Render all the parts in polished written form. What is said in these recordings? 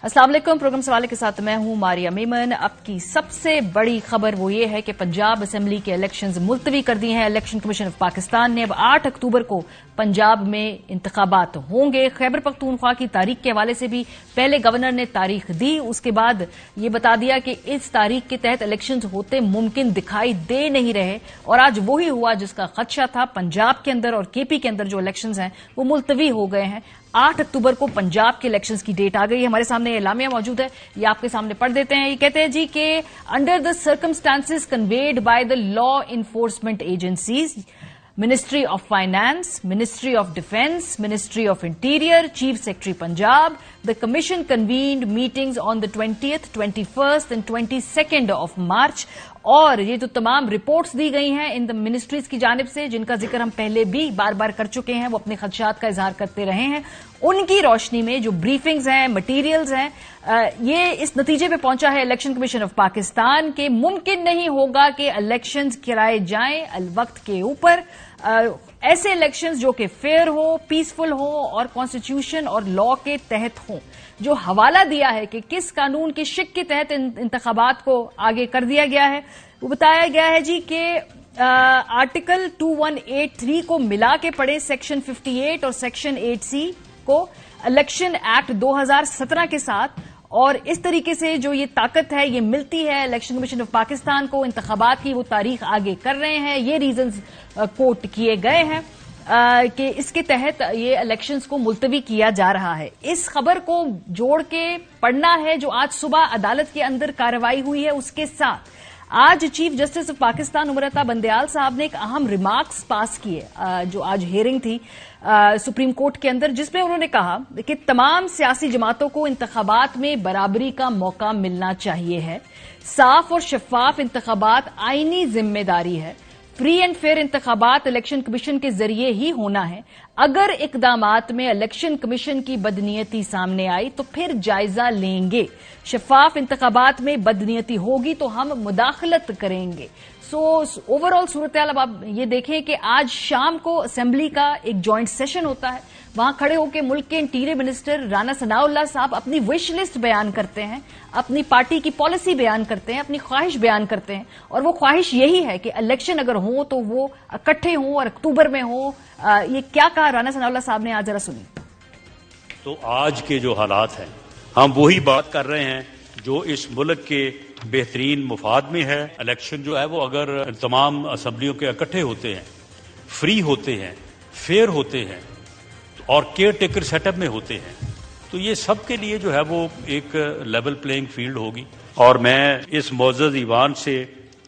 अस्सलाम वालेकुम। प्रोग्राम सवाले के साथ मैं हूं मारिया मेमन। अब की सबसे बड़ी खबर वो ये है कि पंजाब असेंबली के इलेक्शंस मुलतवी कर दिए हैं। इलेक्शन कमीशन ऑफ पाकिस्तान ने अब 8 अक्टूबर को पंजाब में इंतखाबात होंगे। खैबर पख्तूनख्वा की तारीख के हवाले से भी पहले गवर्नर ने तारीख दी, उसके बाद ये बता दिया कि इस तारीख के तहत इलेक्शंस होते मुमकिन दिखाई दे नहीं रहे और आज वही हुआ जिसका खदशा था। पंजाब के अंदर और केपी के अंदर जो इलेक्शंस हैं वो मुलतवी हो गए हैं। 8 अक्टूबर को पंजाब के इलेक्शंस की डेट आ गई है। हमारे सामने एलामिया मौजूद है, ये आपके सामने पढ़ देते हैं। ये कहते हैं जी कि under the circumstances conveyed by the law enforcement agencies, Ministry of Finance, Ministry of Defence, Ministry of Interior, Chief Secretary Punjab, the Commission convened meetings on the 20th, 21st and 22nd of March। और ये जो तमाम reports दी गई हैं in the ministries की जानिब से, जिनका जिक्र हम पहले भी बार बार कर चुके हैं, वो अपने खदशात का इजहार करते रहे हैं, उनकी रोशनी में जो ब्रीफिंग्स हैं, मटीरियल्स हैं, ये इस नतीजे पे पहुंचा है इलेक्शन कमीशन ऑफ पाकिस्तान के मुमकिन नहीं होगा कि इलेक्शंस कराए जाएं अलवक्त के ऊपर। ऐसे इलेक्शंस जो कि फेयर हो, पीसफुल हो और कॉन्स्टिट्यूशन और लॉ के तहत हो। जो हवाला दिया है कि किस कानून के शिक के तहत इंतखाबात को आगे कर दिया गया है, वो बताया गया है जी कि आर्टिकल 2183 को मिला के पढ़े, सेक्शन 58 और सेक्शन 8C को इलेक्शन एक्ट 2017 के साथ, और इस तरीके से जो ये ताकत है ये मिलती है इलेक्शन कमीशन ऑफ पाकिस्तान को इंतखाबात की, वो तारीख आगे कर रहे हैं। ये रीजंस कोट किए गए हैं कि इसके तहत ये इलेक्शंस को मुलतवी किया जा रहा है। इस खबर को जोड़ के पढ़ना है जो आज सुबह अदालत के अंदर कार्रवाई हुई है, उसके साथ आज chief justice of Pakistan Umar Ata Bandial साहब ने एक अहम रिमार्क्स पास किए, जो आज हियरिंग थी सुप्रीम कोर्ट के अंदर, जिसमें उन्होंने कहा कि तमाम सियासी जमातों को इंतखाबात में बराबरी का मौका मिलना चाहिए है। साफ और शफाफ इंतखाबात आईनी जिम्मेदारी है। फ्री एंड फेयर इंतखाबात इलेक्शन कमीशन के जरिए ही होना है। अगर इकदामात में इलेक्शन कमीशन की बदनीयती सामने आई तो फिर जायजा लेंगे। शफाफ इंतखाबात में बदनीयती होगी तो हम मुदाखलत करेंगे। सो ओवरऑल सूरत हाल अब आप ये देखें कि आज शाम को असेंबली का एक जॉइंट सेशन होता है। वहां खड़े होकर मुल्क के इंटीरियर मिनिस्टर राना सनाउल्लाह साहब अपनी विश लिस्ट बयान करते हैं, अपनी पार्टी की पॉलिसी बयान करते हैं, अपनी ख्वाहिश बयान करते हैं, और वो ख्वाहिश यही है कि इलेक्शन अगर हो तो वो इकट्ठे हों और अक्टूबर में हो। ये क्या कहा राना सनाउल्लाह साहब ने, आज जरा सुनिए। तो आज के जो हालात हैं, हम वही बात कर रहे हैं जो इस मुल्क के बेहतरीन मुफाद में है। इलेक्शन जो है वो अगर तमाम असम्बलियों के इकट्ठे होते हैं, फ्री होते हैं, फेयर होते हैं और केयर टेकर सेटअप में होते हैं, तो ये सब के लिए जो है वो एक लेवल प्लेइंग फील्ड होगी। और मैं इस मोअज़्ज़ज़ ईवान से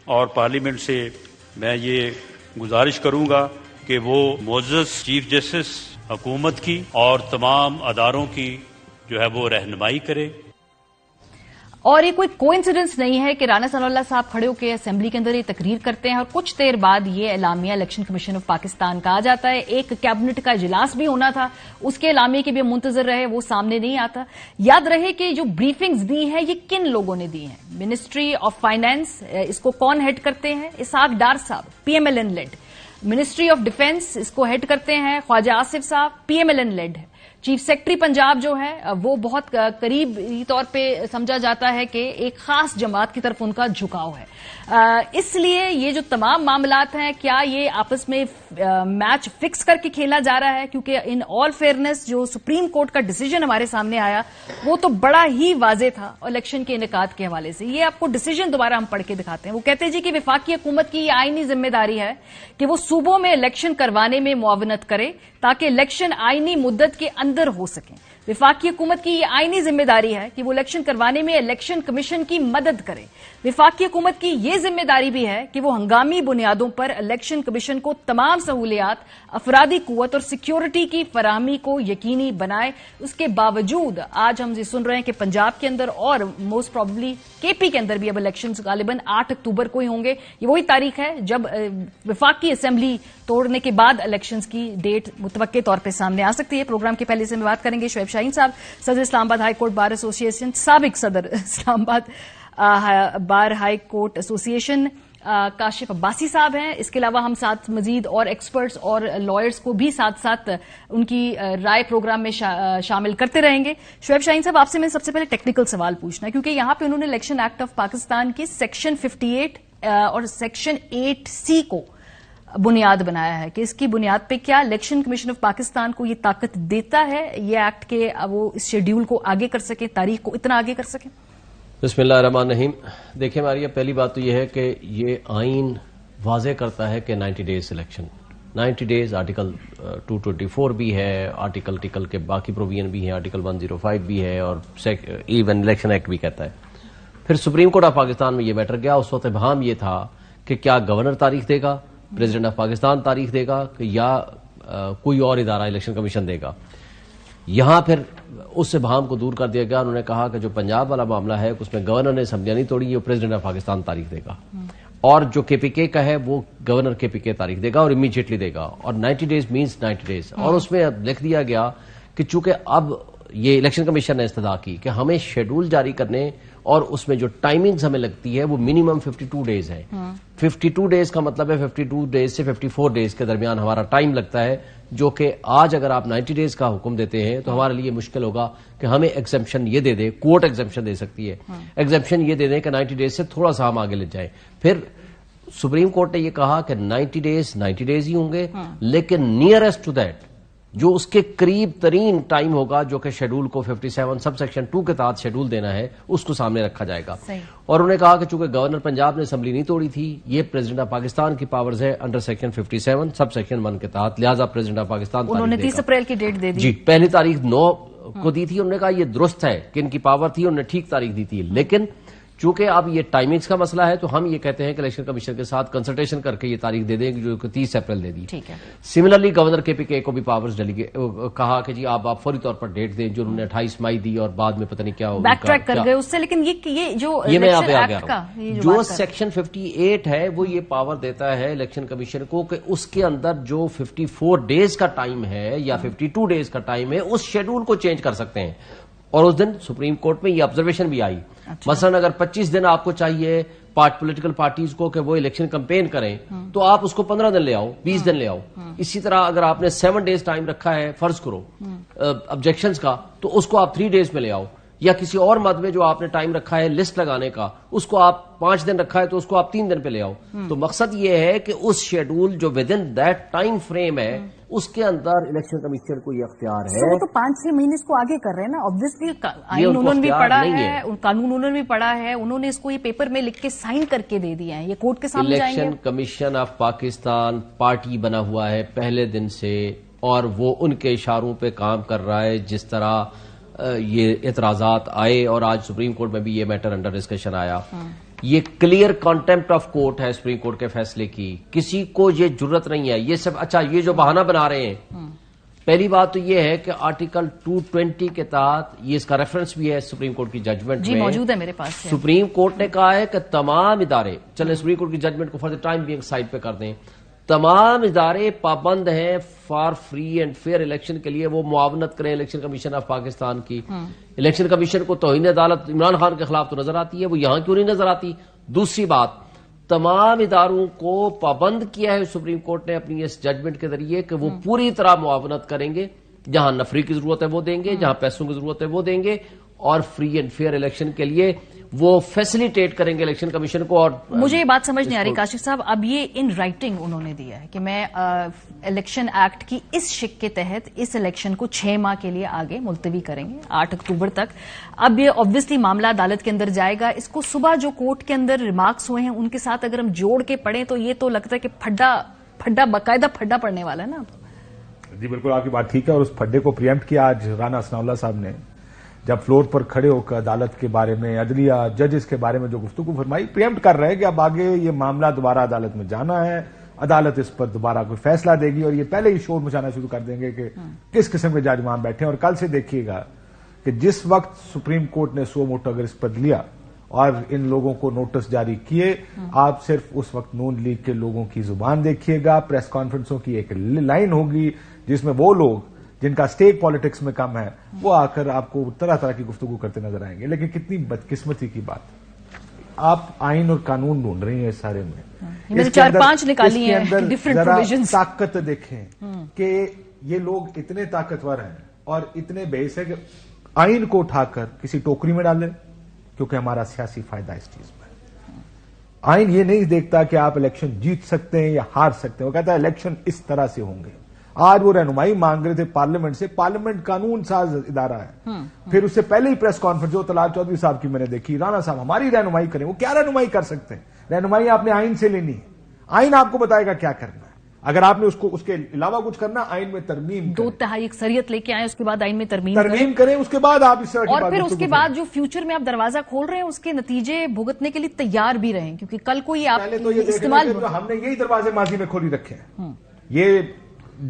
और पार्लियामेंट से मैं ये गुजारिश करूंगा कि वो मोअज़्ज़ज़ चीफ जस्टिस हुकूमत की और तमाम अदारों की जो है वो रहनुमाई करे। और ये कोई कोइंसिडेंस नहीं है कि राना सनाउल्लाह साहब खड़े होकर असेंबली के अंदर ये तकरीर करते हैं और कुछ देर बाद ये एलामिया इलेक्शन कमीशन ऑफ पाकिस्तान का आ जाता है। एक कैबिनेट का इजलास भी होना था, उसके एलामिया के भी मुंतजर रहे, वो सामने नहीं आता। याद रहे कि जो ब्रीफिंग्स दी हैं ये किन लोगों ने दी हैं। मिनिस्ट्री ऑफ फाइनेंस, इसको कौन हेड करते हैं? Isaac Dar sahib, PMLN led. Ministry of defence, इसको हेड करते हैं ख्वाजा आसिफ साहब, PMLN लेड है। चीफ सेक्रेटरी पंजाब जो है वो बहुत करीबी तौर पे समझा जाता है कि एक खास जमात की तरफ उनका झुकाव है। इसलिए ये जो तमाम मामलात हैं, क्या ये आपस में मैच फिक्स करके खेला जा रहा है? क्योंकि इन ऑल फेयरनेस जो सुप्रीम कोर्ट का डिसीजन हमारे सामने आया वो तो बड़ा ही वाजे था इलेक्शन के इनेकाद के हवाले से। ये आपको डिसीजन दोबारा हम पढ़ के दिखाते हैं। वो कहते हैं जी कि वफाकी हुकूमत की ये आईनी जिम्मेदारी है कि वो सूबों में इलेक्शन करवाने में मुआवनत करे ताकि इलेक्शन आईनी मुद्दत के अंदर हो सके। वफाकी हुकूमत की ये आईनी जिम्मेदारी है कि वो इलेक्शन करवाने में इलेक्शन कमीशन की मदद करे। वफाकी हुकूमत की ये जिम्मेदारी भी है कि वो हंगामी बुनियादों पर इलेक्शन कमीशन को तमाम सहूलियात, अफरादी कुव्वत और सिक्योरिटी की फराहमी को यकीनी बनाए। उसके बावजूद आज हम ये सुन रहे हैं कि पंजाब के अंदर और मोस्ट प्रॉबली केपी के अंदर भी अब इलेक्शन गालिबन 8 अक्टूबर को ही होंगे। ये वही तारीख है जब वफाकी असेंबली तोड़ने के बाद इलेक्शंस की डेट मुतवक्के तौर पर सामने आ सकती है। प्रोग्राम के पहले से मैं बात करेंगे शोएब शाहीन साहब, सदर Islamabad high court bar association, साबिक सदर इस्लामाबाद। بار ہائی کورٹ ایسوسی ایشن کاشف عباسی صاحب ہیں. اس کے علاوہ ہم ساتھ مزید اور ایکسپرٹس اور لائرز کو بھی ساتھ ساتھ ان کی رائے پروگرام میں شامل کرتے رہیں گے. شعیب شاہین صاحب، آپ سے میں سب سے پہلے ٹیکنیکل سوال پوچھنا ہے، کیونکہ یہاں پہ انہوں نے الیکشن ایکٹ آف پاکستان کی سیکشن 58 اور سیکشن 8C کو بنیاد بنایا ہے کہ اس کی بنیاد پہ کیا الیکشن کمیشن آف پاکستان کو یہ طاقت دیتا ہے یہ ایکٹ کہ وہ اس شیڈیول کو آگے کر سکیں، تاریخ کو اتنا آگے کر سکیں؟ بسم اللہ الرحمن الرحیم. دیکھیں ماریا، پہلی بات تو یہ ہے کہ یہ آئین واضح کرتا ہے کہ 90 ڈیز الیکشن، 90 ڈیز آرٹیکل 224 بھی ہے، آرٹیکل کے باقی پروویژن بھی ہیں، آرٹیکل 105 بھی ہے، اور ایون الیکشن ایکٹ بھی کہتا ہے. پھر سپریم کورٹ آف پاکستان میں یہ میٹر گیا. اس وقت ابہام یہ تھا کہ کیا گورنر تاریخ دے گا، پریزیڈنٹ آف پاکستان تاریخ دے گا، یا کوئی اور ادارہ الیکشن کمیشن دے گا. یہاں پھر اس ابہام کو دور کر دیا گیا. انہوں نے کہا کہ جو پنجاب والا معاملہ ہے اس میں گورنر نے اسمبلیاں نہیں توڑی، یہ پریزیڈنٹ آف پاکستان تاریخ دے گا، اور جو KPK کا ہے وہ گورنر KPK تاریخ دے گا اور امیڈیٹلی دے گا. اور 90 ڈیز مینس 90 ڈیز. اور اس میں لکھ دیا گیا کہ چونکہ اب یہ الیکشن کمیشن نے استدعا کی کہ ہمیں شیڈول جاری کرنے اور اس میں جو ٹائمنگز ہمیں لگتی ہے وہ منیمم 52 ڈیز ہے. 52 ڈیز کا مطلب ہے 52 ڈیز سے 54 ڈیز کے درمیان ہمارا ٹائم لگتا ہے، جو کہ آج اگر آپ 90 ڈیز کا حکم دیتے ہیں تو ہمارے لیے مشکل ہوگا کہ ہمیں ایگزمپشن یہ دے دے، کورٹ ایگزمپشن دے سکتی ہے، ایگزمپشن یہ دے دیں کہ 90 ڈیز سے تھوڑا سا ہم آگے لے جائیں. پھر سپریم کورٹ نے یہ کہا کہ 90 ڈیز ہی ہوں گے، لیکن نیئرسٹ ٹو دیٹ جو اس کے قریب ترین ٹائم ہوگا، جو کہ شیڈول کو 57 سب سیکشن 2 کے تحت شیڈول دینا ہے، اس کو سامنے رکھا جائے گا. اور انہوں نے کہا کہ چونکہ گورنر پنجاب نے اسمبلی نہیں توڑی تھی، یہ پریزیڈنٹ آف پاکستان کی پاورز ہے انڈر سیکشن 57 سب سیکشن 1 کے تحت، لہذا پریزیڈنٹ آف پاکستان انہوں نے 30 اپریل کی ڈیٹ دے دی. جی، پہلی تاریخ 9 کو دی تھی. انہوں نے کہا یہ درست ہے کہ ان کی پاور تھی، انہوں نے ٹھیک تاریخ دی تھی، لیکن چونکہ اب یہ ٹائمنگز کا مسئلہ ہے تو ہم یہ کہتے ہیں کہ الیکشن کمیشن کے ساتھ کنسلٹیشن کر کے یہ تاریخ دے دیں جو کہ 30 اپریل دے دی. سملرلی گورنر KPK کو بھی پاورز کہا کہ جی آپ فوری طور پر ڈیٹ دیں، جو انہوں نے 28 مئی دی اور بعد میں پتہ نہیں کیا بیک ٹریک کر گئے اس سے. لیکن یہ جو میں آپ آ گیا جو سیکشن 58 ہے وہ یہ پاور دیتا ہے الیکشن کمیشن کو کہ اس کے اندر جو 54 ڈیز کا ٹائم ہے یا 52 ڈیز کا ٹائم ہے اس شیڈول کو چینج کر سکتے ہیں. اور اس دن سپریم کورٹ میں یہ آبزرویشن بھی آئی. مثلا اگر 25 دن آپ کو چاہیے پولیٹیکل پارٹیز کو کہ وہ الیکشن کمپین کریں تو آپ اس کو 15 دن لے آؤ، 20 دن لے آؤ. اسی طرح اگر آپ نے 7 ڈیز ٹائم رکھا ہے فرض کرو آبجیکشنز کا، تو اس کو آپ 3 ڈیز میں لے آؤ. یا کسی اور مد میں جو آپ نے ٹائم رکھا ہے لسٹ لگانے کا، اس کو آپ 5 دن رکھا ہے تو اس کو آپ 3 دن پہ لے آؤ. تو مقصد یہ ہے کہ اس شیڈول جو with in that time frame ہے اس کے اندر الیکشن کمیشن کو یہ اختیار ہے. وہ تو 5-6 مہینے اس کو آگے کر رہے ہیں نا. آبویسلی انہوں نے بھی پڑھا ہے، قانون انہوں نے بھی پڑھا ہے، انہوں نے اس کو یہ پیپر میں لکھ کے سائن کر کے دے دیا ہے. یہ کورٹ کے سامنے جائیں گے. Election commission of Pakistan party بنا ہوا ہے پہلے دن سے، اور وہ ان کے اشاروں پہ کام کر رہا ہے. جس طرح یہ اعتراضات آئے اور آج سپریم کورٹ میں بھی یہ میٹر انڈر ڈسکشن آیا، یہ کلیئر کانٹیمپٹ آف کورٹ ہے سپریم کورٹ کے فیصلے کی. کسی کو یہ جرت نہیں ہے یہ سب. اچھا، یہ جو بہانہ بنا رہے ہیں، پہلی بات تو یہ ہے کہ آرٹیکل 220 کے تحت یہ اس کا ریفرنس بھی ہے سپریم کورٹ کی ججمنٹ جی موجود ہے میرے پاس. سپریم کورٹ نے کہا ہے کہ تمام ادارے، چلیں سپریم کورٹ کی ججمنٹ کو for the time being side پہ کر دیں، تمام ادارے پابند ہیں for free and fair election کے لیے وہ معاونت کریں الیکشن کمیشن آف پاکستان کی. الیکشن کمیشن کو توہین عدالت عمران خان کے خلاف تو نظر آتی ہے، وہ یہاں کیوں نہیں نظر آتی؟ دوسری بات، تمام اداروں کو پابند کیا ہے سپریم کورٹ نے اپنی اس ججمنٹ کے ذریعے کہ وہ پوری طرح معاونت کریں گے. جہاں نفری کی ضرورت ہے وہ دیں گے، جہاں پیسوں کی ضرورت ہے وہ دیں گے، اور فری اینڈ فیئر الیکشن کے لیے وہ فیسیلیٹیٹ کریں گے الیکشن کمیشن کو. اور مجھے یہ بات سمجھ نہیں آ رہی کاشف صاحب، اب یہ ان رائٹنگ انہوں نے دیا ہے کہ میں الیکشن ایکٹ کی اس شق کے تحت اس الیکشن کو 6 ماہ کے لیے آگے ملتوی کریں گے 8 اکتوبر تک. اب یہ obviously معاملہ عدالت کے اندر جائے گا. اس کو صبح جو کورٹ کے اندر ریمارکس ہوئے ہیں ان کے ساتھ اگر ہم جوڑ کے پڑھیں تو یہ تو لگتا ہے کہ پھڈا باقاعدہ پھڈا پڑنے والا ہے نا. جی بالکل آپ کی بات ٹھیک ہے، اور اس پھڈے کو پریمپٹ کیا آج رانا ثناء اللہ صاحب نے جب فلور پر کھڑے ہو کر عدالت کے بارے میں، عدلیہ ججز کے بارے میں جو گفتگو فرمائی. پریمپٹ کر رہے ہیں کہ اب آگے یہ معاملہ دوبارہ عدالت میں جانا ہے، عدالت اس پر دوبارہ کوئی فیصلہ دے گی، اور یہ پہلے ہی شور مچانا شروع کر دیں گے کہ کس قسم کے جج وہاں بیٹھے ہیں. اور کل سے دیکھیے گا کہ جس وقت سپریم کورٹ نے سو موٹو اگر اس پر لیا اور ان لوگوں کو نوٹس جاری کیے، آپ صرف اس وقت نون لیگ کے لوگوں کی زبان دیکھیے گا. پریس کانفرنسوں کی ایک لائن ہوگی جس میں وہ لوگ جن کا سٹیک پالیٹکس میں کم ہے وہ آ کر آپ کو طرح طرح کی گفتگو کرتے نظر آئیں گے. لیکن کتنی بدقسمتی کی بات آپ آئین اور قانون ڈھونڈ رہی ہیں اس سارے میں. میں نے 4-5 نکالی ہیں ڈفرنٹ پروویژنز. طاقت دیکھیں کہ یہ لوگ اتنے طاقتور ہیں اور اتنے بحث ہے کہ آئین کو اٹھا کر کسی ٹوکری میں ڈالیں کیونکہ ہمارا سیاسی فائدہ اس چیز میں. آئین یہ نہیں دیکھتا کہ آپ الیکشن جیت سکتے ہیں یا ہار سکتے ہیں, وہ کہتا ہے الیکشن اس طرح سے ہوں گے. آج وہ رہنمائی مانگ رہے تھے پارلیمنٹ سے. پارلیمنٹ قانون ساز ادارہ ہے. پھر اس سے پہلے ہی پریس کانفرنس جو طلال چودھری صاحب کی میں نے دیکھی, رانا صاحب ہماری رہنمائی کریں. وہ کیا رہنمائی کر سکتے ہیں؟ رہنمائی آپ نے آئین سے لینی ہے. آئین آپ کو بتائے گا کیا کرنا ہے. اگر آپ نے اس کے علاوہ کچھ کرنا, آئین میں ترمیم 2/3 اکثریت لے کے آئیں, اس کے بعد آئین میں ترمیم کریں, اس کے بعد آپ اس طرح کی اور پھر اس کے بعد جو فیوچر میں آپ دروازہ کھول رہے ہیں اس کے نتیجے بھگتنے کے لیے تیار بھی رہیں, کیونکہ کل کو یہ آپ پہلے تو یہ استعمال ہم نے یہی دروازے ماضی میں کھولی رکھے ہیں. یہ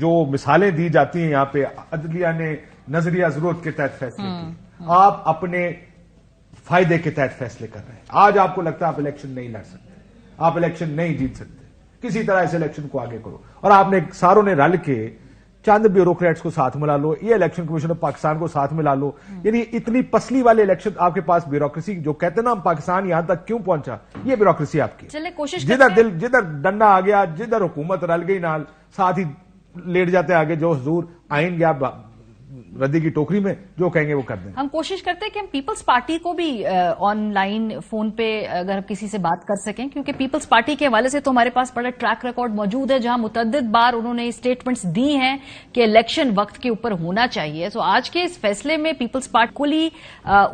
جو مثالیں دی جاتی ہیں یہاں پہ, عدلیہ نے نظریہ ضرورت کے تحت فیصلے کیے, آپ اپنے فائدے کے تحت فیصلے کر رہے ہیں. آج آپ کو لگتا ہے آپ الیکشن نہیں لڑ سکتے, آپ الیکشن نہیں جیت سکتے, کسی طرح اس الیکشن کو آگے کرو. اور آپ نے ساروں نے رل کے چند بیوروکریٹس کو ساتھ ملا لو, یہ الیکشن کمیشن آف پاکستان کو ساتھ ملا لو. یعنی اتنی پسلی والے الیکشن آپ کے پاس, بیوروکریسی جو کہتے ہیں نا ہم پاکستان یہاں تک کیوں پہنچا, یہ بیوروکریسی آپ کی. چلے کوشش جدھر ڈنڈا آ گیا, جدھر حکومت رل گئی نال, ساتھ ہی لیٹ جاتے ہیں آگے. جو حضور آئین گیا ردی کی ٹوکری میں, جو کہیں گے وہ کر دیں. ہم کوشش کرتے ہیں کہ ہم پیپلز پارٹی کو بھی آن لائن فون پہ اگر کسی سے بات کر سکیں, کیونکہ پیپلز پارٹی کے حوالے سے تو ہمارے پاس بڑا ٹریک ریکارڈ موجود ہے, جہاں متعدد بار انہوں نے اسٹیٹمنٹس دی ہیں کہ الیکشن وقت کے اوپر ہونا چاہیے. سو آج کے اس فیصلے میں پیپلز پارٹی کو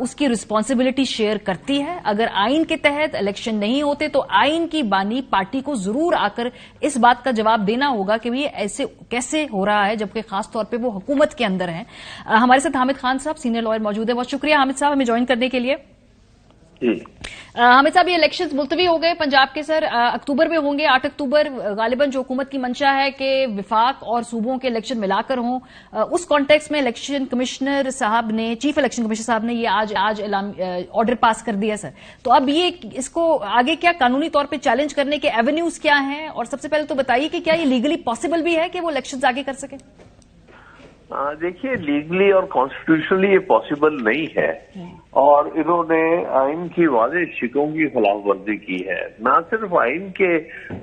اس کی رسپانسبلٹی شیئر کرتی ہے. اگر آئین کے تحت الیکشن نہیں ہوتے تو آئین کی بانی پارٹی کو ضرور آ کر اس بات کا جواب دینا ہوگا کہ یہ ایسے کیسے ہو رہا ہے, جبکہ خاص طور پہ وہ حکومت کے اندر ہیں. ہمارے ساتھ حامد خان صاحب سینئر لائر موجود ہے. بہت شکریہ حامد صاحب ہمیں جوائن کرنے کے لیے. حامد صاحب, یہ الیکشنز ملتوی ہو گئے پنجاب کے. سر, اکتوبر میں ہوں گے, 8 اکتوبر غالباً جو حکومت کی منشا ہے کہ وفاق اور صوبوں کے الیکشن ملا کر ہوں. اس کانٹیکس میں الیکشن کمشنر صاحب نے, چیف الیکشن کمشنر صاحب نے یہ آج آرڈر پاس کر دیا. سر, تو اب یہ اس کو آگے کیا قانونی طور پہ چیلنج کرنے کے ایونیوز کیا ہیں, اور سب سے پہلے تو بتائیے کہ کیا یہ لیگلی پاسبل بھی ہے کہ وہ الیکشنز آگے کر سکیں؟ دیکھیے, لیگلی اور کانسٹیٹیوشنلی یہ پاسبل نہیں ہے, اور انہوں نے آئین کی واضح شکوں کی خلاف ورزی کی ہے. نہ صرف آئین کے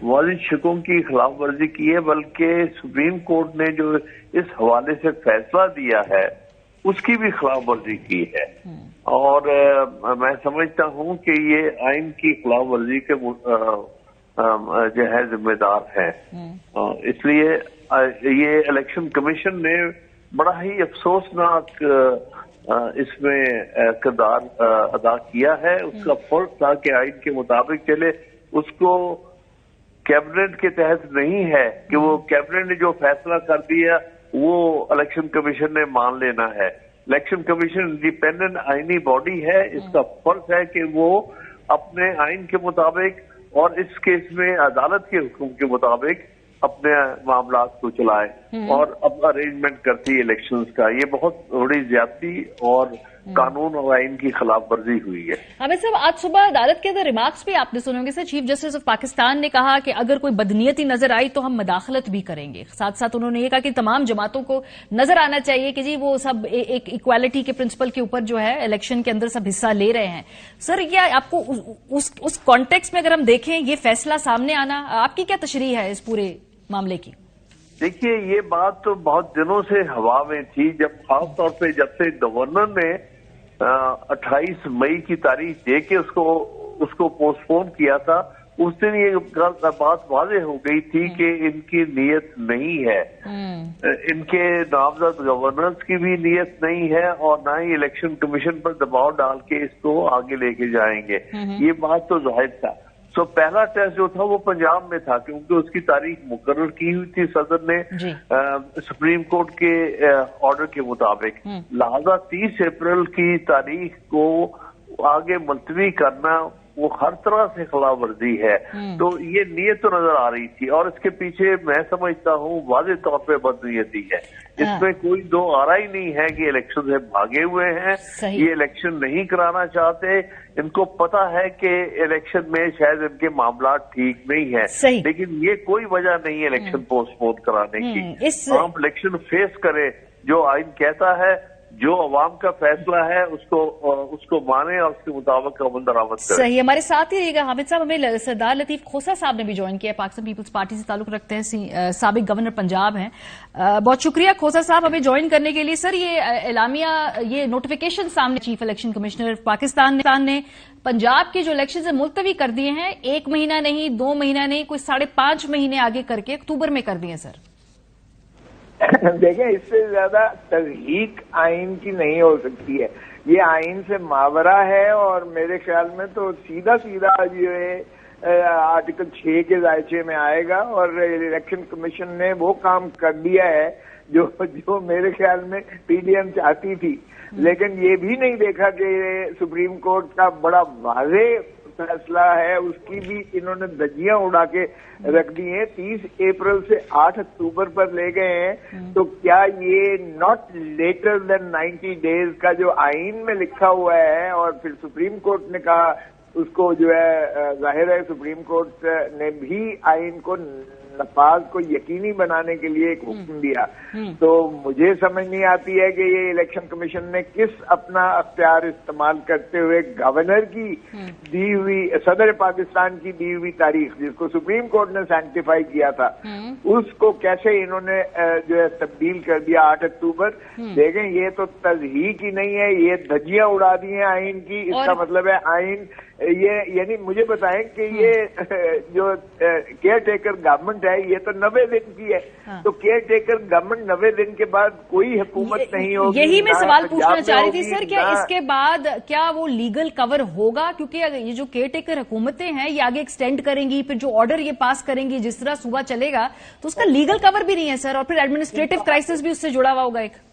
واضح شکوں کی خلاف ورزی کی ہے, بلکہ سپریم کورٹ نے جو اس حوالے سے فیصلہ دیا ہے اس کی بھی خلاف ورزی کی ہے. اور میں سمجھتا ہوں کہ یہ آئین کی خلاف ورزی کے جو ہے ذمہ دار ہیں. اس لیے یہ الیکشن کمیشن نے بڑا ہی افسوسناک اس میں کردار ادا کیا ہے. اس کا فرض تھا کہ آئین کے مطابق چلے, اس کو کیبنٹ کے تحت نہیں ہے کہ وہ کیبنٹ نے جو فیصلہ کر دیا وہ الیکشن کمیشن نے مان لینا ہے. الیکشن کمیشن انڈیپینڈنٹ آئینی باڈی ہے, اس کا فرض ہے کہ وہ اپنے آئین کے مطابق اور اس کیس میں عدالت کے حکم کے مطابق اپنے معاملات کو چلائے اور اب ارینجمنٹ کرتی ہے الیکشنز کا. یہ بہت بڑی زیادتی اور قانون اور آئین کی خلاف ورزی ہوئی ہے. حامد صاحب, آج صبح عدالت کے اندر ریمارکس بھی آپ نے سنے ہوں گے. سر, چیف جسٹس آف پاکستان نے کہا کہ اگر کوئی بدنیتی نظر آئی تو ہم مداخلت بھی کریں گے. ساتھ ساتھ انہوں نے یہ کہا کہ تمام جماعتوں کو نظر آنا چاہیے کہ جی وہ سب ایک ایکوالٹی کے پرنسپل کے اوپر جو ہے الیکشن کے اندر سب حصہ لے رہے ہیں. سر, کیا آپ کو اس کانٹیکس میں اگر ہم دیکھیں یہ فیصلہ سامنے آنا, آپ کی کیا تشریح ہے اس پورے معاملے کی؟ دیکھیے, یہ بات تو بہت دنوں سے ہوا میں تھی, جب خاص طور پہ جب سے گورنر نے 28 مئی کی تاریخ دے کے اس کو پوسٹ پون کیا تھا, اس دن یہ بات واضح ہو گئی تھی کہ ان کی نیت نہیں ہے, ان کے نامزد گورنرز کی بھی نیت نہیں ہے, اور نہ ہی الیکشن کمیشن پر دباؤ ڈال کے اس کو آگے لے کے جائیں گے. یہ بات تو ظاہر تھا. سو پہلا ٹیسٹ جو تھا وہ پنجاب میں تھا, کیونکہ اس کی تاریخ مقرر کی ہوئی تھی صدر نے سپریم کورٹ کے آرڈر کے مطابق. لہذا 30 اپریل کی تاریخ کو آگے ملتوی کرنا وہ ہر طرح سے خلاف ورزی ہے. تو یہ نیت تو نظر آ رہی تھی, اور اس کے پیچھے میں سمجھتا ہوں واضح طور پہ بدنیتی ہے. اس میں کوئی دو آرا ہی نہیں ہے کہ الیکشن سے بھاگے ہوئے ہیں, یہ الیکشن نہیں کرانا چاہتے. ان کو پتا ہے کہ الیکشن میں شاید ان کے معاملات ٹھیک نہیں ہیں, لیکن یہ کوئی وجہ نہیں ہے الیکشن پوسٹ پون کرانے کی. آپ الیکشن فیس کریں, جو آئین کہتا ہے जो अवाम का फैसला है उसको माने और उसके मुताबिक अमल दरामद करें। सही, हमारे साथ ही रहिएगा हामिद साहब। हमें सरदार लतीफ खोसा साहब ने भी ज्वाइन किया, पाकिस्तान पीपल्स पार्टी से ताल्लुक रखते हैं, साबिक गवर्नर पंजाब हैं। बहुत शुक्रिया खोसा साहब हमें ज्वाइन करने के लिए। सर, ये एलामिया, ये नोटिफिकेशन सामने चीफ इलेक्शन कमिश्नर पाकिस्तान ने पंजाब के जो इलेक्शन है मुलतवी कर दिए हैं, 1 महीना नहीं, 2 महीना नहीं, कोई 5.5 महीने आगे करके अक्टूबर में कर दिए सर। देखें, इससे ज्यादा तज़हीक आइन की नहीं हो सकती है। ये आइन से मावरा है और मेरे ख्याल में तो सीधा जो है आर्टिकल 6 के दायरे में आएगा और इलेक्शन कमीशन ने वो काम कर दिया है जो मेरे ख्याल में पीडीएम चाहती थी। लेकिन ये भी नहीं देखा कि सुप्रीम कोर्ट का बड़ा वाज़े फैसला है, उसकी भी इन्होंने धज्जियां उड़ा के रख दी हैं। 30 अप्रैल से 8 अक्टूबर पर ले गए हैं। तो क्या ये नॉट लेटर देन 90 डेज का जो आइन में लिखा हुआ है और फिर सुप्रीम कोर्ट ने कहा उसको जो है, जाहिर है सुप्रीम कोर्ट ने भी आइन को नफाज को यकीनी बनाने के लिए एक हुक्म दिया। तो मुझे समझ नहीं आती है कि ये इलेक्शन कमीशन ने किस अपना अख्तियार इस्तेमाल करते हुए गवर्नर की दी हुई, सदर पाकिस्तान की दी हुई तारीख जिसको सुप्रीम कोर्ट ने सैंक्टिफाई किया था, उसको कैसे इन्होंने जो है तब्दील कर दिया 8 अक्टूबर। देखें, ये तो तज़हीक ही नहीं है, ये धज्जियां उड़ा दी हैं आइन की। इसका मतलब है आइन ये, यानी मुझे बताएं कि ये जो केयर टेकर गवर्नमेंट है ये तो 90 दिन की है। तो केयर टेकर गवर्नमेंट 90 दिन के बाद कोई हुकूमत नहीं होगी। यही मैं सवाल पूछना चाह रही थी सर, क्या इसके बाद क्या वो लीगल कवर होगा? क्योंकि ये जो केयर टेकर हुकूमतें हैं ये आगे एक्सटेंड करेंगी, फिर जो ऑर्डर ये पास करेंगी जिस तरह सूबा चलेगा, तो उसका लीगल कवर भी नहीं है सर, और फिर एडमिनिस्ट्रेटिव क्राइसिस भी उससे जुड़ा हुआ होगा एक।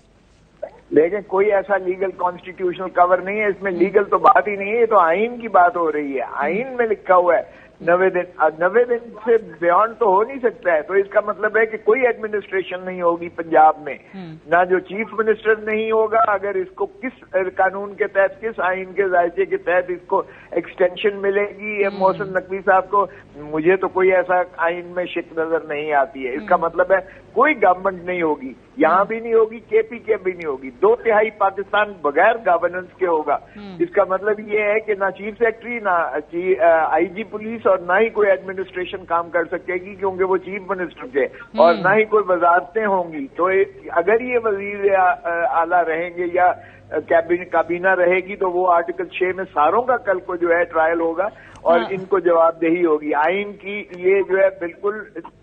लेकिन कोई ऐसा लीगल कॉन्स्टिट्यूशनल कवर नहीं है, इसमें लीगल तो बात ही नहीं है, ये तो आइन की बात हो रही है। आइन में लिखा हुआ है 90 दिन, 90 दिन से बियॉन्ड तो हो नहीं सकता है। तो इसका मतलब है कि कोई एडमिनिस्ट्रेशन नहीं होगी पंजाब में, ना जो चीफ मिनिस्टर नहीं होगा। अगर इसको किस कानून के तहत, किस आइन के दायरे के तहत इसको एक्सटेंशन मिलेगी मोहसिन नकवी साहब को, मुझे तो कोई ऐसा आइन में शिक नजर नहीं आती है। इसका मतलब है कोई गवर्नमेंट नहीं होगी, यहाँ भी नहीं होगी, केपी के भी नहीं होगी। 2/3 पाकिस्तान बगैर गवर्नेंस के होगा। इसका मतलब ये है कि ना चीफ सेक्रेटरी, ना आईजी पुलिस और ना ही कोई एडमिनिस्ट्रेशन काम कर सकेगी क्योंकि वो चीफ मिनिस्टर के, और ना ही कोई वजारतें होंगी। तो अगर ये वजीर आला रहेंगे या काबीना रहेगी तो वो आर्टिकल 6 में सारों का कल को जो है ट्रायल होगा और इनको जवाबदेही होगी। आइन की ये जो है बिल्कुल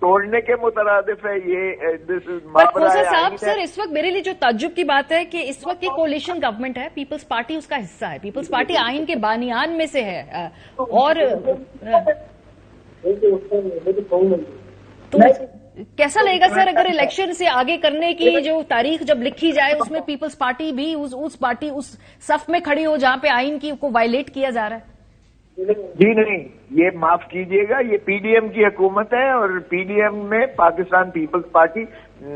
तोड़ने के मुतरादिफ है ये। दिस इज खोसा साहब, सर इस वक्त मेरे लिए जो ताज्जुब की बात है कि इस वक्त ये कोalition गवर्नमेंट है, पीपल्स पार्टी उसका हिस्सा है, पीपल्स पार्टी आइन के बानियान में से है, और तो कैसा लगेगा सर अगर इलेक्शन से आगे करने की जो तारीख जब लिखी जाए उसमें पीपल्स पार्टी भी उस पार्टी उस सफ में खड़ी हो जहां पे आइन की को वायलेट किया जा रहा है? जी नहीं, ये माफ कीजिएगा, ये पीडीएम की हुकूमत है और पीडीएम में पाकिस्तान पीपल्स पार्टी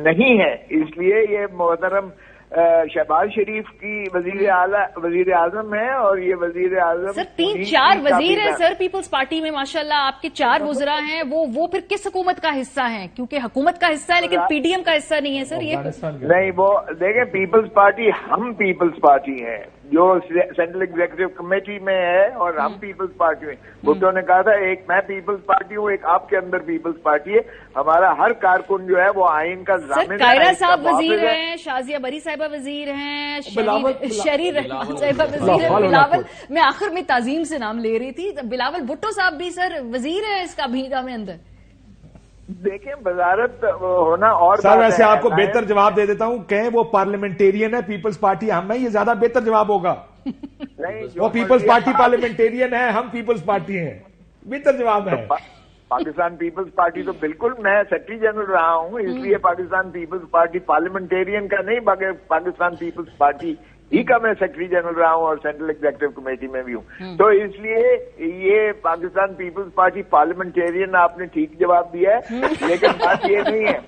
नहीं है। इसलिए ये मोहतरम शहबाज शरीफ की वजीर आजम है और ये वजीर आजम सर 3-4 वजीर हैं सर पीपल्स पार्टी में, माशाल्लाह आपके 4 वज़रा हैं, वो फिर किस हुकूमत का हिस्सा हैं? क्योंकि हुकूमत का हिस्सा है लेकिन पीडीएम का हिस्सा नहीं है सर। ये नहीं, वो देखें, पीपल्स पार्टी, हम पीपल्स पार्टी हैं जो सेंट्रल एग्जीक्यूटिव कमेटी में है और हम पीपल्स पार्टी में। भुट्टो ने कहा था एक मैं पीपल्स पार्टी हूँ, एक आपके अंदर पीपल्स पार्टी है। हमारा हर कारकुन जो है वो आइन का जामिन है। कायरा साहब वजीर हैं, शाजिया बरी साहिबा वजीर हैं, शरीर रहमान साहिबा वजीर हैं, बिलावल, मैं आखिर में ताजीम से नाम ले रही थी, बिलावल भुट्टो साहब भी सर वजीर हैं इसका भीगा में अंदर। देखें, वजारत होना और सर वैसे आपको बेहतर जवाब दे देता हूं, कहें वो पार्लियामेंटेरियन है, पीपल्स पार्टी हम है, ये ज्यादा बेहतर जवाब होगा। नहीं, वो पीपल्स पार्टी पार्लियामेंटेरियन है, हम पीपल्स पार्टी हैं, बेहतर जवाब है। पाकिस्तान पीपल्स पार्टी तो बिल्कुल, मैं सेक्रेटरी जनरल रहा हूं, इसलिए पाकिस्तान पीपल्स पार्टी पार्लियामेंटेरियन का नहीं, पाकिस्तान पीपल्स पार्टी ही का मैं सेक्रेटरी जनरल रहा हूं और सेंट्रल एग्जीक्यूटिव कमेटी में भी हूं। तो इसलिए ये पाकिस्तान पीपल्स पार्टी पार्लियामेंटेरियन, आपने ठीक जवाब दिया है, लेकिन बात ये नहीं है,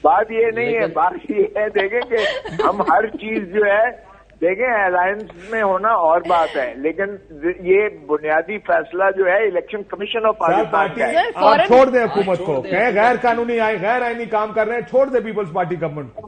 बात ये नहीं है, बात ये है देखें कि हम हर चीज जो है देखें, अलायंस में होना और बात है, लेकिन ये बुनियादी फैसला जो है इलेक्शन कमीशन ऑफ पाकिस्तान का है। और छोड़ दे हुकूमत को, कहें गैर कानूनी आए, गैर आईनी काम कर रहे हैं, छोड़ दे पीपल्स पार्टी गवर्नमेंट को।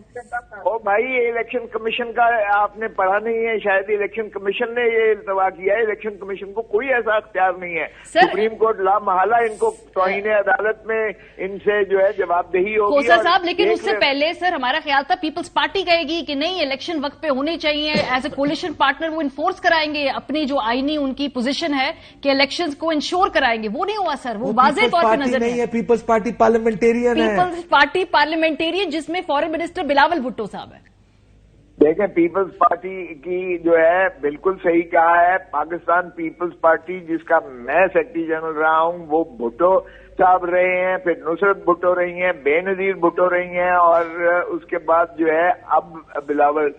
ओ भाई, ये इलेक्शन कमीशन का आपने पढ़ा नहीं है शायद। इलेक्शन कमीशन ने ये इल्तवा किया है। इलेक्शन कमीशन को कोई ऐसा अख्तियार नहीं है। सुप्रीम कोर्ट ला महला इनको तौहीन अदालत में इनसे जो है जवाबदेही होगी। खोसा साहब, लेकिन उससे पहले सर हमारा ख्याल था पीपल्स पार्टी कहेगी कि नहीं, इलेक्शन वक्त पे होने चाहिए, एज ए कोलिशन पार्टनर वो इन्फोर्स कराएंगे अपनी जो आईनी उनकी पोजीशन है कि इलेक्शंस को इंश्योर कराएंगे। वो नहीं हुआ सर, वो वाज़ेह तौर पर नजर नहीं है। पीपल्स पार्टी पार्लियामेंटेरियन है। पीपल्स पार्टी पार्लियामेंटेरियन जिसमें फॉरेन मिनिस्टर बिलावल भुट्टो साहब है। देखें, पीपल्स पार्टी की जो है बिल्कुल सही कहा है। पाकिस्तान पीपल्स पार्टी जिसका मैं सेक्रेटरी जनरल रहा हूं, वो भुट्टो साहब रहे हैं, फिर नुसरत भुट्टो रही हैं, बेनजीर भुट्टो रही हैं, और उसके बाद जो है अब बिलावल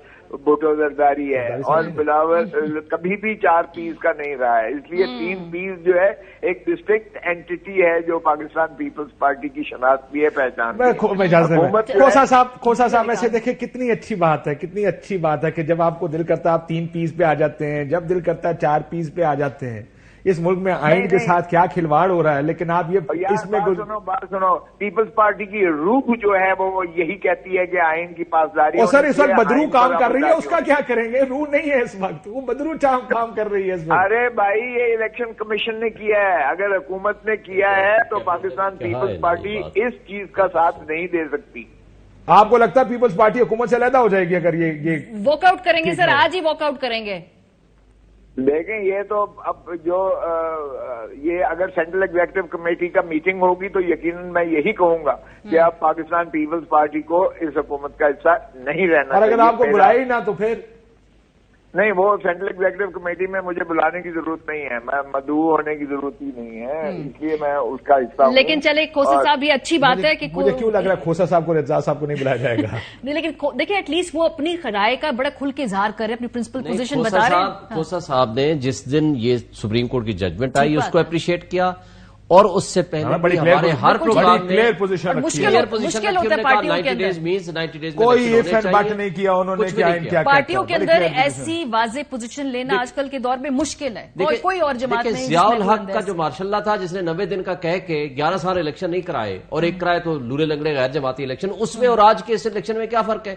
भुट्टो जरदारी है। और बिलावल कभी भी 4 पीस का नहीं रहा है, इसलिए 3 पीस जो है एक डिस्ट्रिक्ट एंटिटी है जो पाकिस्तान पीपल्स पार्टी की शनाख्त भी है, पहचान भी है। खोसा साहब ऐसे देखिए कितनी अच्छी बात है, कितनी अच्छी बात है कि जब आपको दिल करता है आप 3 पीस पे आ जाते हैं, जब दिल करता है 4 पीस पे आ जाते हैं। इस मुल्क में आइन के साथ क्या खिलवाड़ हो रहा है, लेकिन आप ये इसमें बात सुनो, पीपल्स पार्टी की रूह जो है वो यही कहती है कि आइन की पासदारी। और सर इस वक्त बदरू काम कर रही है, उसका क्या करेंगे? रूह नहीं है इस वक्त, वो बदरू काम कर रही है इस वक्त। अरे भाई, ये इलेक्शन कमीशन ने किया है। अगर हुकूमत ने किया है तो पाकिस्तान पीपल्स पार्टी इस चीज का साथ नहीं दे सकती। आपको लगता है पीपल्स पार्टी हुकूमत से अलहदा हो जाएगी अगर ये वॉकआउट करेंगे? सर आज ही वॉकआउट करेंगे। देखें, ये तो अब जो ये अगर सेंट्रल एग्जीक्यूटिव कमेटी का मीटिंग होगी तो यकीनन मैं यही कहूंगा कि अब पाकिस्तान पीपल्स पार्टी को इस हुकूमत का हिस्सा नहीं रहना चाहिए। और अगर आपको बुलाए ना तो फिर नहीं, वो सेंट्रल एग्जीक्यूटिव कमेटी में मुझे बुलाने की जरूरत नहीं है, मैं मदऊ होने की जरूरत ही नहीं है, इसलिए मैं उसका हिस्सा हूं। लेकिन चले खोसा साहब, ये अच्छी बात है कि मुझे क्यों लग रहा है खोसा साहब को, रज़ा साहब को नहीं बुलाया जाएगा? नहीं, लेकिन देखिए एटलीस्ट वो अपनी राय का बड़ा खुल के इजहार कर रहे हैं, अपनी प्रिंसिपल पोजीशन बता रहे हैं। खोसा साहब ने जिस दिन ये सुप्रीम कोर्ट की जजमेंट आई उसको अप्रिशिएट किया, और उससे पहले हमारे हर प्रोग्राम में क्लियर पोजीशन मुश्किल होता है पार्टियों के अंदर। 90 डेज कोई इफ एंड बट नहीं किया उन्होंने, क्या पार्टियों के अंदर ऐसी वाज़ेह पोजीशन लेना आजकल के दौर में मुश्किल है। कोई और जमात नहीं। ज़ियाउल हक का जो मार्शल्ला था जिसने 90 दिन का कह के 11 साल इलेक्शन नहीं कराए, और एक कराए तो लूरे लंगड़े गैर जमाती इलेक्शन, उसमें और आज के इस इलेक्शन में क्या फर्क है?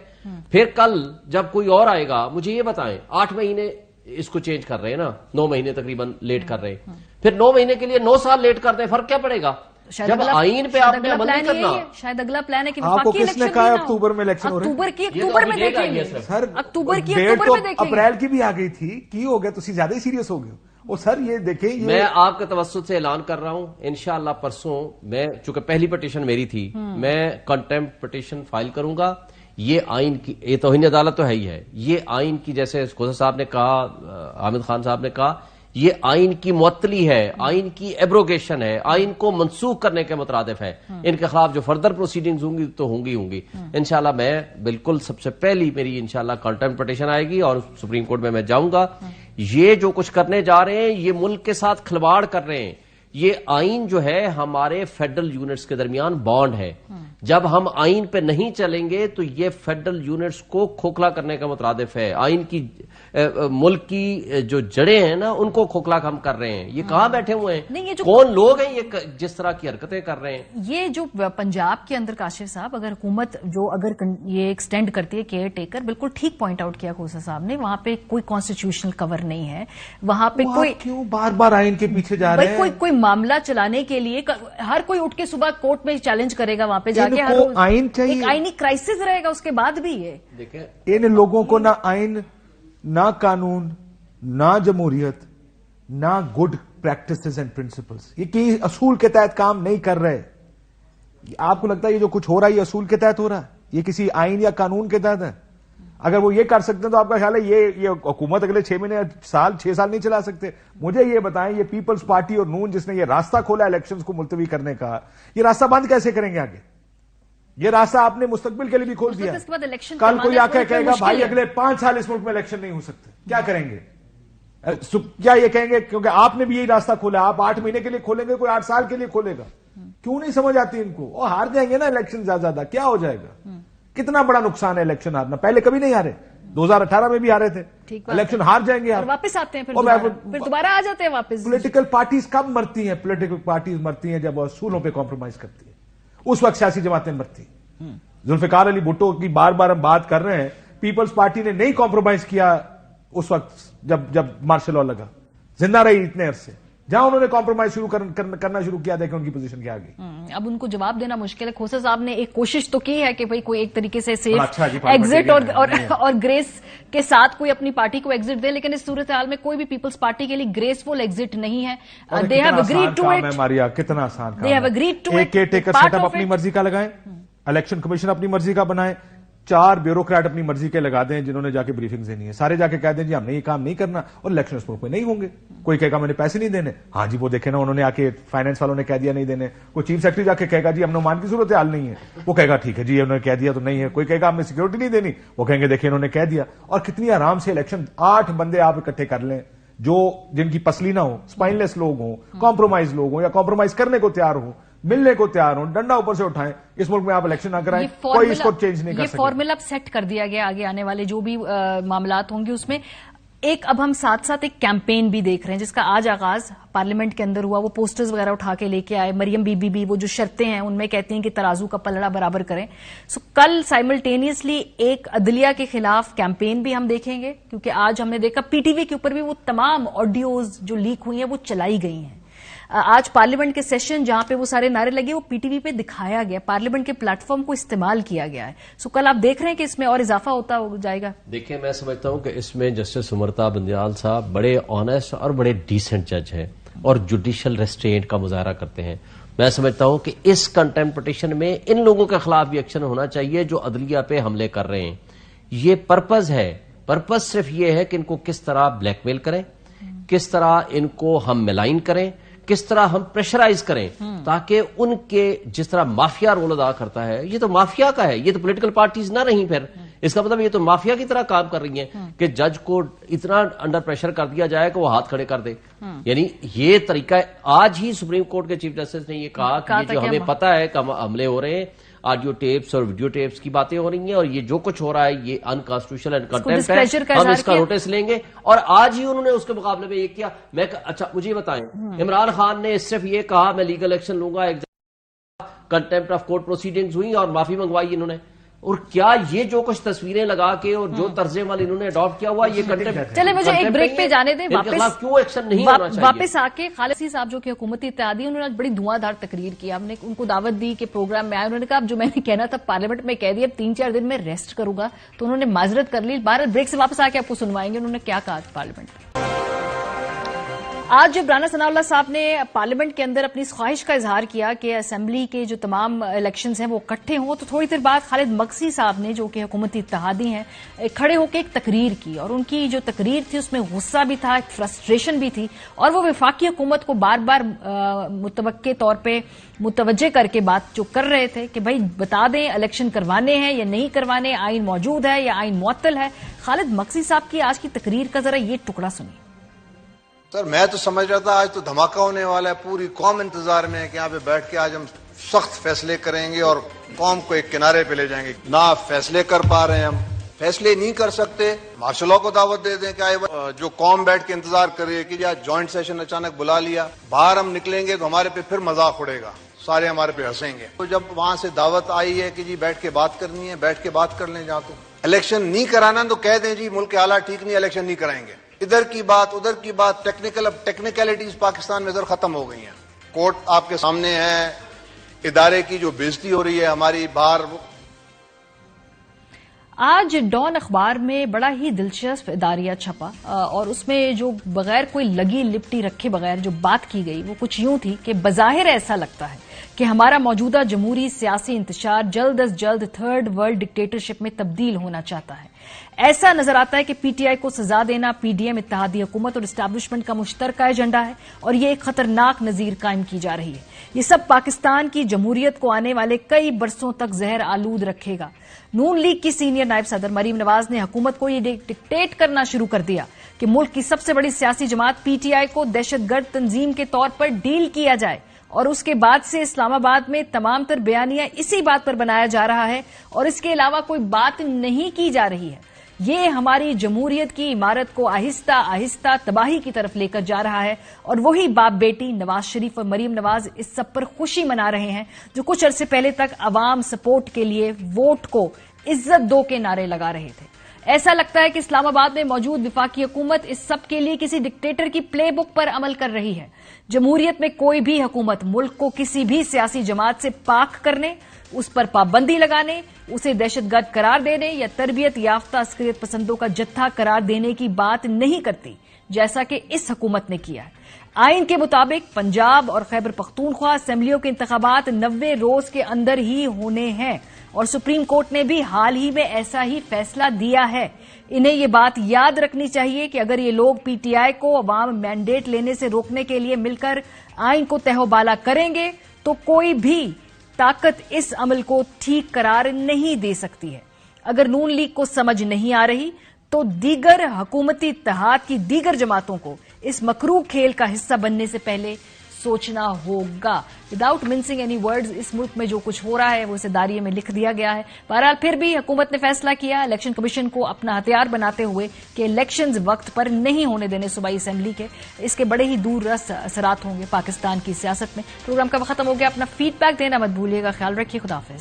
फिर कल जब कोई और आएगा, मुझे ये बताएं, 8 महीने इसको चेंज कर रहे हैं ना, 9 महीने तकरीबन लेट कर रहे हैं, फिर 9 महीने के लिए 9 साल लेट कर दे, फर्क क्या पड़ेगा? जब आइन पे आपने अमल नहीं करना। शायद अगला प्लान है कि आपको किसने कहा अक्टूबर में इलेक्शन हो रहे हैं? अक्टूबर में देखेंगे सर, अक्टूबर की में देखेंगे। अप्रैल की भी आ गई थी, की हो गया तो ज्यादा ही सीरियस हो गए। और सर ये देखें, मैं आपके तवस्सुत से ऐलान कर रहा हूं, इंशाअल्लाह परसों मैं, चूंकि पहली पिटीशन मेरी थी, मैं कंटेम्प्ट पिटीशन फाइल करूंगा। ये आइन की, ये तौहीन अदालत तो है ही है, ये आइन की, जैसे खोसा साहब ने कहा, हामिद खान साहब ने कहा, ये आइन की मुअत्तली है, आइन की एब्रोगेशन है, आइन को मनसूख करने के मुतरादिफ है। इनके खिलाफ जो फर्दर प्रोसीडिंग्स होंगी तो होंगी इंशाल्लाह। मैं बिल्कुल सबसे पहली मेरी इंशाल्लाह कंटेम्प्ट पिटीशन आएगी और सुप्रीम कोर्ट में मैं जाऊंगा। ये जो कुछ करने जा रहे हैं, ये मुल्क के साथ खिलवाड़ कर रहे हैं। ये आइन जो है हमारे फेडरल यूनिट्स के दरमियान बॉन्ड है। जब हम आइन पे नहीं चलेंगे तो ये फेडरल यूनिट्स को खोखला करने का मुतरादिफ है। आइन की मुल्क की जो जड़ें हैं ना, उनको खोखला हम कर रहे हैं। ये कहां बैठे हुए हैं? कौन लोग हैं ये जिस तरह की हरकतें कर रहे हैं? ये जो पंजाब के अंदर काशिफ साहब, अगर हुकूमत जो अगर ये एक्सटेंड करती है केयर टेकर, बिल्कुल ठीक पॉइंट आउट किया खोसा साहब ने, वहां पे कोई कॉन्स्टिट्यूशनल कवर नहीं है, वहां पे कोई क्यों बार बार आइन के पीछे जा रहे हैं? कोई मामला चलाने के लिए हर कोई उठ के सुबह कोर्ट में चैलेंज करेगा, वहां पे जाके आइन चाहिए, एक आइनी क्राइसिस रहेगा उसके बाद भी। ये देखिए, इन लोगों को ना आइन, ना कानून, ना जमहूरियत, ना गुड प्रैक्टिसेस एंड प्रिंसिपल्स, ये किसी असूल के तहत काम नहीं कर रहे। आपको लगता है ये जो कुछ हो रहा है ये असूल के तहत हो रहा है? ये किसी आइन या कानून के तहत है? अगर वो ये कर सकते हैं तो आपका ख्याल है ये हुकूमत अगले 6 महीने 6 साल नहीं चला सकते? मुझे ये बताएं, ये पीपल्स पार्टी और नून जिसने ये रास्ता खोला इलेक्शंस को मुलतवी करने का, ये रास्ता बंद कैसे करेंगे आगे? ये रास्ता आपने मुस्तकबिल के लिए भी खोल दिया। कल कोई आकर कहेगा भाई अगले 5 साल इस मुल्क में इलेक्शन नहीं हो सकते, क्या करेंगे? क्या ये कहेंगे क्योंकि आपने भी यही रास्ता खोला, आप 8 महीने के लिए खोलेंगे, कोई 8 साल के लिए खोलेगा? क्यों नहीं समझ आती इनको? और हार जाएंगे ना इलेक्शन ज्यादा, क्या हो जाएगा? कितना बड़ा नुकसान है इलेक्शन हारना। पहले कभी नहीं हारे, 2018 में भी हारे थे, इलेक्शन हार जाएंगे आप, वापस आते हैं, फिर दोबारा आ जाते हैं वापस। पॉलिटिकल पार्टीज कब मरती हैं? पॉलिटिकल पार्टीज मरती हैं जब असूलों पे कॉम्प्रोमाइज करती है, उस वक्त सियासी जमातें मरती हैं। जुल्फिकार अली भुट्टो की बार बार हम बात कर रहे हैं, पीपल्स पार्टी ने नहीं कॉम्प्रोमाइज किया उस वक्त जब मार्शल लॉ लगा, जिंदा रही इतने अरसे। जहां उन्होंने कॉम्प्रोमाइज करना शुरू किया, देखें उनकी पोजीशन क्या आ गई। अब उनको जवाब देना मुश्किल है। खोसा साहब ने एक कोशिश तो की है कि भाई कोई एक तरीके से सेफ अच्छा एग्जिट और ग्रेस के साथ कोई अपनी पार्टी को एग्जिट दे, लेकिन इस सूरत हाल में कोई भी पीपल्स पार्टी के लिए ग्रेसफुल एग्जिट नहीं है। They have agreed to it, Maria, कितना आसान काम they have agreed to it. एक केयरटेकर सेटअप अपनी मर्जी का लगाएं, इलेक्शन कमीशन अपनी मर्जी का बनाएं, 4 ब्यूरोक्रेट अपनी मर्जी के लगा दें जिन्होंने जाके ब्रीफिंग देनी है, सारे जाके कह दें जी हमने ये काम नहीं करना, और इलेक्शन उस मुल्क में नहीं होंगे। कोई कहेगा मैंने पैसे नहीं देने, हाँ जी वो देखे ना, उन्होंने आके फाइनेंस वालों ने कह दिया नहीं देने। कोई चीफ सेक्रेटरी जाके कहेगा जी अनुमान की सूरत हाल नहीं है, वो कहेगा ठीक है जी उन्होंने कह दिया तो नहीं है। कोई कहेगा हमें सिक्योरिटी नहीं देनी, वो कहेंगे देखिए इन्होंने कह दिया। और कितनी आराम से इलेक्शन, 8 बंदे आप इकट्ठे कर लें जो जिनकी पसली ना हो, स्पाइनलेस लोग हों, कॉम्प्रोमाइज लोग हों, या कॉम्प्रोमाइज करने को तैयार हो, मिलने को तैयार हो, डंडा ऊपर से उठाएं, इस मुल्क में आप इलेक्शन ना कराएं, कोई इसको चेंज नहीं कर सकता। ये फॉर्मूला सेट कर दिया गया, आगे आने वाले जो भी मामलात होंगे उसमें। एक अब हम साथ साथ एक कैंपेन भी देख रहे हैं जिसका आज आगाज पार्लियामेंट के अंदर हुआ। वो पोस्टर्स वगैरह उठा के लेके आए, मरियम बीबी भी वो जो शर्तें हैं उनमें कहती हैं कि तराजू का पलड़ा बराबर करें। सो कल साइमल्टेनियसली एक अदलिया के खिलाफ कैंपेन भी हम देखेंगे, क्योंकि आज हमने देखा पीटीवी के ऊपर भी वो तमाम ऑडियोज जो लीक हुई हैं वो चलाई गई हैं। आज पार्लियामेंट के सेशन जहां पे वो सारे नारे लगे वो पीटीवी पे दिखाया गया, पार्लियामेंट के प्लेटफॉर्म को इस्तेमाल किया गया है। सो कल आप देख रहे हैं कि इसमें और इजाफा होता हो जाएगा। देखिए, मैं समझता हूं कि इसमें जस्टिस उमरता बंदियाल साहब बड़े ऑनेस्ट और बड़े डिसेंट जज हैं और जुडिशियल रेस्ट्रेंट का मुजाहरा करते हैं। मैं समझता हूं कि इस कंटेम्प्ट पिटीशन में इन लोगों के खिलाफ भी एक्शन होना चाहिए जो अदलिया पे हमले कर रहे हैं। ये पर्पज है, पर्पज सिर्फ ये है कि इनको किस तरह ब्लैकमेल करें, किस तरह इनको हम मिलाइन करें, किस तरह हम प्रेशराइज करें, ताकि उनके जिस तरह माफिया रोल अदा करता है, ये तो माफिया का है, ये तो पॉलिटिकल पार्टीज ना रही, फिर इसका मतलब ये तो माफिया की तरह काम कर रही हैं कि जज को इतना अंडर प्रेशर कर दिया जाए कि वो हाथ खड़े कर दे। यानी ये तरीका, आज ही सुप्रीम कोर्ट के चीफ जस्टिस ने ये कहा कि ये जो हमें पता है कि हमले हो रहे हैं, ऑडियो टेप्स और वीडियो टेप्स की बातें हो रही हैं और ये जो कुछ हो रहा है ये अनकॉन्स्टिट्यूशनल एंड कंटेम्प्ट है, हम इसका नोटिस लेंगे। और आज ही उन्होंने उसके मुकाबले में ये किया। मैं अच्छा मुझे बताएं, इमरान खान ने सिर्फ ये कहा मैं लीगल एक्शन लूंगा, कंटेम्प्ट ऑफ कोर्ट प्रोसीडिंग्स हुई और माफी मंगवाई इन्होंने। और क्या ये जो कुछ तस्वीरें लगा के और जो तर्जे वाले इन्होंने अडॉप्ट किया हुआ ये कंटेम्प्ट। चले मुझे एक ब्रेक पे जाने दें, वापस क्यों एक्शन नहीं होना चाहिए। वापस आके खालिद साहब जो कि हुकूमती इत्तेहादी, उन्होंने आज बड़ी धुआंधार तकरीर की। हमने उनको दावत दी कि प्रोग्राम में आए, उन्होंने कहा जो मैंने कहना था पार्लियामेंट में कह दिया, 3-4 दिन में रेस्ट करूंगा, तो उन्होंने माजरत कर ली। 12 ब्रेक से वापस आके आपको सुनवाएंगे उन्होंने क्या कहा पार्लियामेंट में। आज जब राना सनाउल्लाह साहब ने पार्लियामेंट के अंदर अपनी इस ख्वाहिश का इजहार किया कि असेंबली के जो तमाम इलेक्शंस हैं वो इकट्ठे हों, तो थोड़ी देर बाद खालिद मकसी साहब ने, जो कि हुकूमती इत्तेहादी हैं, खड़े होकर एक तकरीर की। और उनकी जो तकरीर थी उसमें गुस्सा भी था, एक फ्रस्ट्रेशन भी थी, और वो वफाकी हुकूमत को बार बार मुतवक्के तौर पर मुतवज्जे करके बात जो कर रहे थे कि भाई बता दें इलेक्शन करवाने हैं या नहीं करवाने, आइन मौजूद है या आइन मुअत्तल है। खालिद मकसी साहब की आज की तकरीर का जरा ये टुकड़ा सुनिए। सर मैं तो समझ रहा था आज तो धमाका होने वाला है, पूरी कौम इंतजार में है कि यहाँ पे बैठ के आज हम सख्त फैसले करेंगे और कौम को एक किनारे पे ले जाएंगे। ना फैसले कर पा रहे हैं, हम फैसले नहीं कर सकते। मार्शल लॉ को दावत दे दें कि जो कौम बैठ के इंतजार कर रही है कि यार जॉइंट सेशन अचानक बुला लिया, बाहर हम निकलेंगे तो हमारे पे फिर मजाक उड़ेगा, सारे हमारे पे हंसेंगे। तो जब वहां से दावत आई है कि जी बैठ के बात करनी है, बैठ के बात कर लें। जहाँ तो इलेक्शन नहीं कराना तो कह दें जी मुल्क के हालात ठीक नहीं, इलेक्शन नहीं कराएंगे। इधर की बात उधर की बात, टेक्निकलिटीज पाकिस्तान में इधर खत्म हो गई हैं। कोर्ट आपके सामने है, इदारे की जो बेइज्जती हो रही है हमारी बाहर। आज डॉन अखबार में बड़ा ही दिलचस्प इदारिया छपा और उसमें जो बगैर कोई लगी लिपटी रखे बगैर जो बात की गई वो कुछ यूं थी कि बज़ाहिर ऐसा लगता है कि हमारा मौजूदा जमहूरी सियासी इंतशार जल्द अज जल्द थर्ड वर्ल्ड डिक्टेटरशिप में तब्दील होना चाहता है। ऐसा नजर आता है कि पीटीआई को सजा देना पीडीएम, इत्तेहादी हुकूमत और एस्टैब्लिशमेंट का मुश्तरका एजेंडा है और ये एक खतरनाक नजीर कायम की जा रही है। ये सब पाकिस्तान की जमहूरियत को आने वाले कई बरसों तक जहर आलूद रखेगा। नून लीग की सीनियर नायब सदर मरीम नवाज ने हुकूमत को ये डिक्टेट करना शुरू कर दिया कि मुल्क की सबसे बड़ी सियासी जमात पीटीआई को दहशतगर्द तंजीम के तौर पर डील किया जाए और उसके बाद से इस्लामाबाद में तमाम तर बयानियां इसी बात पर बनाया जा रहा है और इसके अलावा कोई बात नहीं की जा रही है। یہ ہماری جمہوریت کی عمارت کو آہستہ آہستہ تباہی کی طرف لے کر جا رہا ہے، اور وہی باپ بیٹی نواز شریف اور مریم نواز اس سب پر خوشی منا رہے ہیں جو کچھ عرصے پہلے تک عوام سپورٹ کے لیے ووٹ کو عزت دو کے نعرے لگا رہے تھے۔ ایسا لگتا ہے کہ اسلام آباد میں موجود وفاقی حکومت اس سب کے لیے کسی ڈکٹیٹر کی پلے بک پر عمل کر رہی ہے۔ جمہوریت میں کوئی بھی حکومت ملک کو کسی بھی سیاسی جماعت سے پاک کرنے، اس پر پابندی لگانے، اسے دہشت گرد قرار دینے یا تربیت یافتہ عسکریت پسندوں کا جتھا قرار دینے کی بات نہیں کرتی، جیسا کہ اس حکومت نے کیا ہے۔ آئین کے مطابق پنجاب اور خیبر پختونخوا اسمبلیوں کے انتخابات 90 روز کے اندر ہی ہونے ہیں، اور سپریم کورٹ نے بھی حال ہی میں ایسا ہی فیصلہ دیا ہے۔ انہیں یہ بات یاد رکھنی چاہیے کہ اگر یہ لوگ پی ٹی آئی کو عوام مینڈیٹ لینے سے روکنے کے لیے مل کر آئین کو تہو بالا کریں گے تو کوئی بھی طاقت اس عمل کو ٹھیک قرار نہیں دے سکتی ہے۔ اگر نون لیگ کو سمجھ نہیں آ رہی تو دیگر حکومتی اتحاد کی دیگر جماعتوں کو اس مکروہ کھیل کا حصہ بننے سے پہلے سوچنا ہوگا۔ وداؤٹ منسنگ اینی ورڈز، اس ملک میں جو کچھ ہو رہا ہے وہ اسے دائرے میں لکھ دیا گیا ہے۔ بہرحال پھر بھی حکومت نے فیصلہ کیا الیکشن کمیشن کو اپنا ہتھیار بناتے ہوئے کہ الیکشنز وقت پر نہیں ہونے دینے صوبائی اسمبلی کے۔ اس کے بڑے ہی دور رس اثرات ہوں گے پاکستان کی سیاست میں۔ پروگرام کا وقت ختم ہو گیا، اپنا فیڈ بیک دینا مت بھولیے گا، خیال رکھیے، خدا حافظ۔